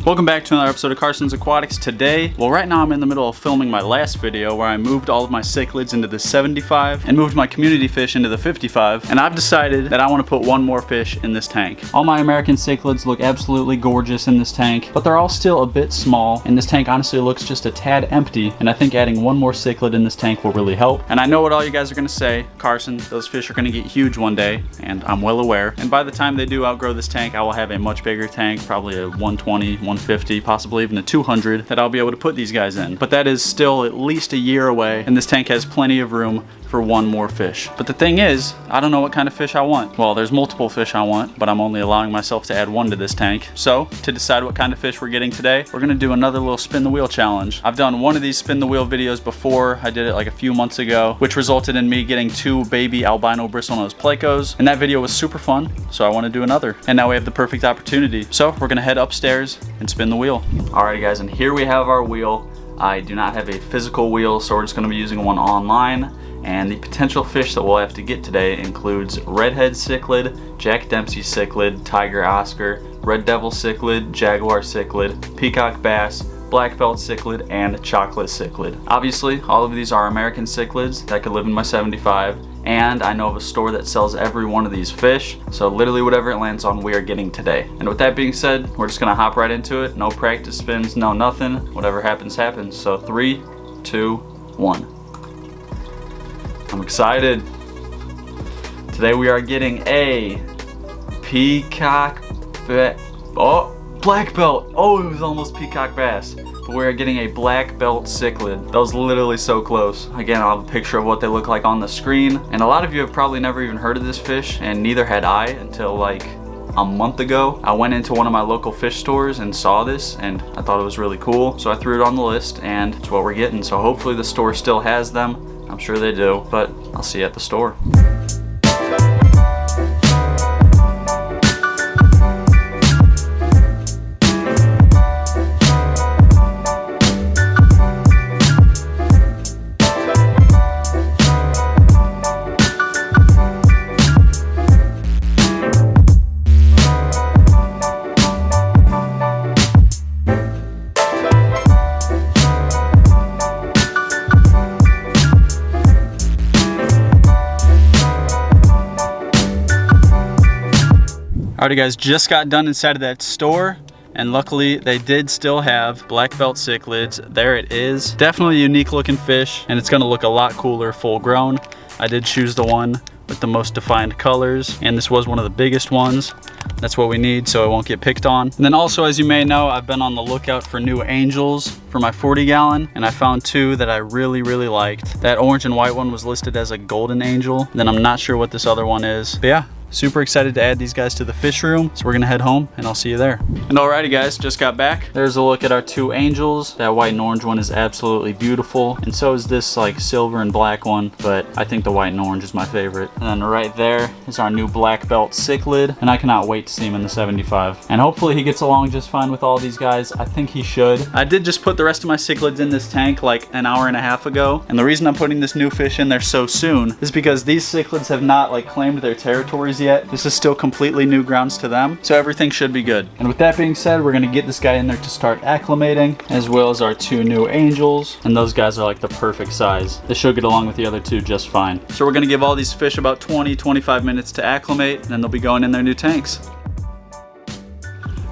Welcome back to another episode of Carson's Aquatics. Today, well, right now I'm in the middle of filming my last video where I moved all of my cichlids into the 75 and moved my community fish into the 55, and I've decided that I want to put one more fish in this tank. All my American cichlids look absolutely gorgeous in this tank, but they're all still a bit small, and this tank honestly looks just a tad empty, and I think adding one more cichlid in this tank will really help. And I know what all you guys are going to say, Carson, those fish are going to get huge one day, and I'm well aware. And by the time they do outgrow this tank, I will have a much bigger tank, probably a 120, 150, possibly even a 200 that I'll be able to put these guys in. But that is still at least a year away, and this tank has plenty of room for one more fish. But the thing is, I don't know what kind of fish I want. Well, there's multiple fish I want, but I'm only allowing myself to add one to this tank. So, to decide what kind of fish we're getting today, we're gonna do another little spin the wheel challenge. I've done one of these spin the wheel videos before. I did it like a few months ago, which resulted in me getting 2 baby albino bristlenose plecos, and that video was super fun, so I want to do another. And now we have the perfect opportunity. So, we're gonna head upstairs and spin the wheel. Alrighty guys, and here we have our wheel. I do not have a physical wheel, so we're just gonna be using one online. And the potential fish that we'll have to get today includes redhead cichlid, Jack Dempsey cichlid, tiger oscar, red devil cichlid, jaguar cichlid, peacock bass, black belt cichlid, and chocolate cichlid. Obviously, all of these are American cichlids that could live in my 75, and I know of a store that sells every one of these fish, so literally whatever it lands on, we are getting today. And with that being said, we're just gonna hop right into it. No practice spins, no nothing. Whatever happens, happens. So 3, 2, 1. I'm excited. Today we are getting a peacock black belt. Oh, it was almost peacock bass. But we are getting a black belt cichlid. That was literally so close. Again, I'll have a picture of what they look like on the screen. And a lot of you have probably never even heard of this fish, and neither had I until like a month ago. I went into one of my local fish stores and saw this, and I thought it was really cool. So I threw it on the list, and it's what we're getting. So hopefully the store still has them. I'm sure they do, but I'll see you at the store. Alrighty guys, just got done inside of that store, and luckily they did still have black belt cichlids. There it is. Definitely a unique looking fish, and it's gonna look a lot cooler full grown. I did choose the one with the most defined colors, and this was one of the biggest ones. That's what we need so it won't get picked on. And then also, as you may know, I've been on the lookout for new angels for my 40 gallon, and I found 2 that I really liked. That orange and white one was listed as a golden angel, and then I'm not sure what this other one is. But yeah, super excited to add these guys to the fish room. So we're gonna head home and I'll see you there. And alrighty guys, just got back. There's a look at our 2 angels. That white and orange one is absolutely beautiful. And so is this like silver and black one, but I think the white and orange is my favorite. And then right there is our new black belt cichlid. And I cannot wait to see him in the 75. And hopefully he gets along just fine with all these guys. I think he should. I did just put the rest of my cichlids in this tank like an hour and a half ago. And the reason I'm putting this new fish in there so soon is because these cichlids have not like claimed their territories yet. This is still completely new grounds to them, so everything should be good. And with that being said, we're gonna get this guy in there to start acclimating, as well as our 2 new angels, and those guys are like the perfect size. They should get along with the other 2 just fine. So we're gonna give all these fish about 20-25 minutes to acclimate, and then they'll be going in their new tanks.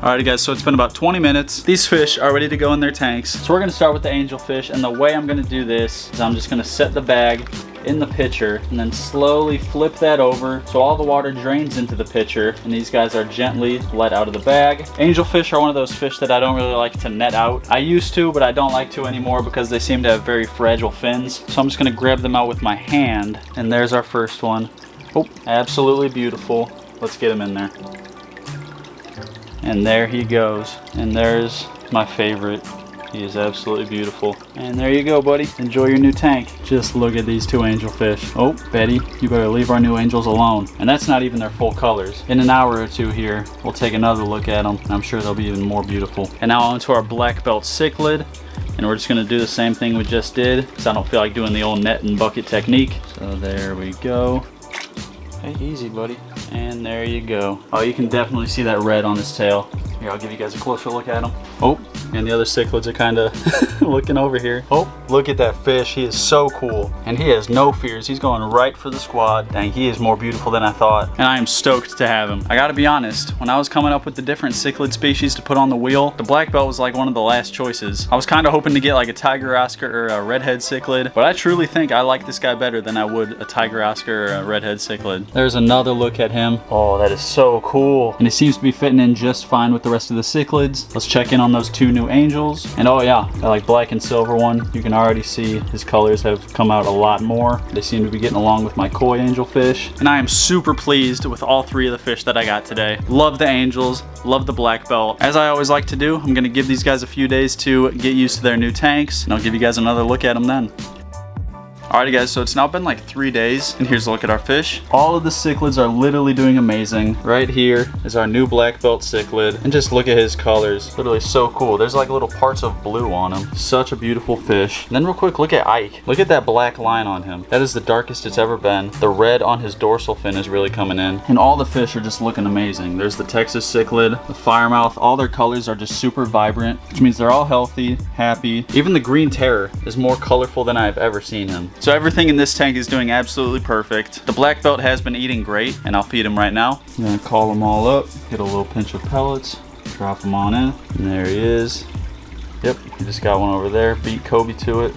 Alrighty guys, so it's been about 20 minutes. These fish are ready to go in their tanks. So we're gonna start with the angelfish, and the way I'm gonna do this is I'm just gonna set the bag in the pitcher and then slowly flip that over so all the water drains into the pitcher, and these guys are gently let out of the bag. Angelfish are one of those fish that I don't really like to net out. I used to, but I don't like to anymore because they seem to have very fragile fins. So I'm just gonna grab them out with my hand, and there's our first one. Oh, absolutely beautiful. Let's get him in there. And there he goes. And there's my favorite. He is absolutely beautiful. And there you go, buddy. Enjoy your new tank. Just look at these 2 angelfish. Oh, Betty, you better leave our new angels alone. And that's not even their full colors. In an hour or 2 here, we'll take another look at them. I'm sure they'll be even more beautiful. And now onto our black belt cichlid. And we're just gonna do the same thing we just did, because I don't feel like doing the old net and bucket technique. So there we go. Hey, easy, buddy. And there you go. Oh, you can definitely see that red on his tail. Here, I'll give you guys a closer look at him. Oh, and the other cichlids are kind of looking over here. Oh, look at that fish. He is so cool. And he has no fears. He's going right for the squad. Dang, he is more beautiful than I thought. And I am stoked to have him. I gotta be honest, when I was coming up with the different cichlid species to put on the wheel, the black belt was like one of the last choices. I was kind of hoping to get like a tiger oscar or a redhead cichlid, but I truly think I like this guy better than I would a tiger oscar or a redhead cichlid. There's another look at him. Oh, that is so cool. And he seems to be fitting in just fine with the rest of the cichlids. Let's check in on those two new angels. And oh yeah, that like black and silver one, you can already see his colors have come out a lot more. They seem to be getting along with my koi angelfish. And I am super pleased with all three of the fish that I got today. Love the angels, love the black belt. As I always like to do, I'm gonna give these guys a few days to get used to their new tanks, and I'll give you guys another look at them then. Alrighty guys, so it's now been like 3 days, and here's a look at our fish. All of the cichlids are literally doing amazing. Right here is our new black belt cichlid, and just look at his colors. Literally so cool. There's like little parts of blue on him. Such a beautiful fish. And then real quick, look at Ike. Look at that black line on him. That is the darkest it's ever been. The red on his dorsal fin is really coming in. And all the fish are just looking amazing. There's the Texas cichlid, the firemouth. All their colors are just super vibrant, which means they're all healthy, happy. Even the green terror is more colorful than I've ever seen him. So everything in this tank is doing absolutely perfect. The black belt has been eating great, and I'll feed him right now. I'm gonna call them all up, get a little pinch of pellets, drop them on in, and there he is. Yep, he just got one over there, beat Kobe to it.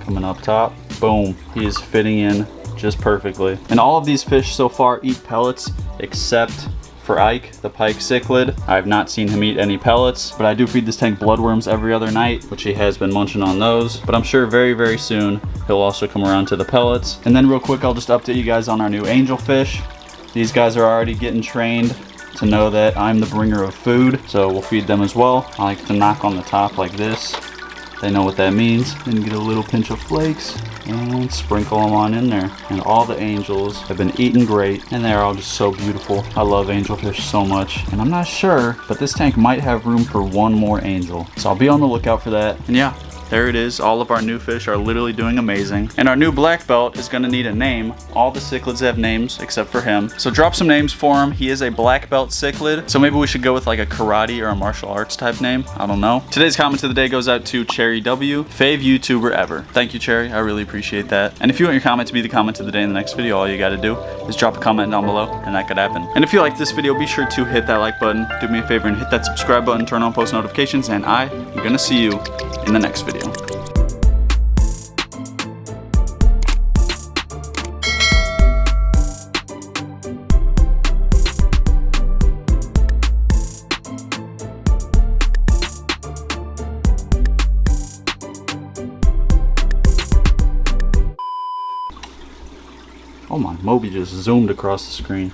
Coming up top, boom. He is fitting in just perfectly. And all of these fish so far eat pellets, except for Ike, the pike cichlid. I have not seen him eat any pellets, but I do feed this tank bloodworms every other night, which he has been munching on those. But I'm sure very, very soon, he'll also come around to the pellets. And then real quick, I'll just update you guys on our new angelfish. These guys are already getting trained to know that I'm the bringer of food, so we'll feed them as well. I like to knock on the top like this. They know what that means. Then get a little pinch of flakes and sprinkle them on in there. And all the angels have been eating great, and they're all just so beautiful. I love angelfish so much. And I'm not sure, but this tank might have room for one more angel. So I'll be on the lookout for that. And yeah, there it is. All of our new fish are literally doing amazing. And our new black belt is gonna need a name. All the cichlids have names except for him. So drop some names for him. He is a black belt cichlid. So maybe we should go with like a karate or a martial arts type name. I don't know. Today's comment of the day goes out to Cherry W, fave YouTuber ever. Thank you, Cherry. I really appreciate that. And if you want your comment to be the comment of the day in the next video, all you gotta do is drop a comment down below, and that could happen. And if you like this video, be sure to hit that like button. Do me a favor and hit that subscribe button, turn on post notifications, and I am gonna see you in the next video. Oh my, Moby just zoomed across the screen.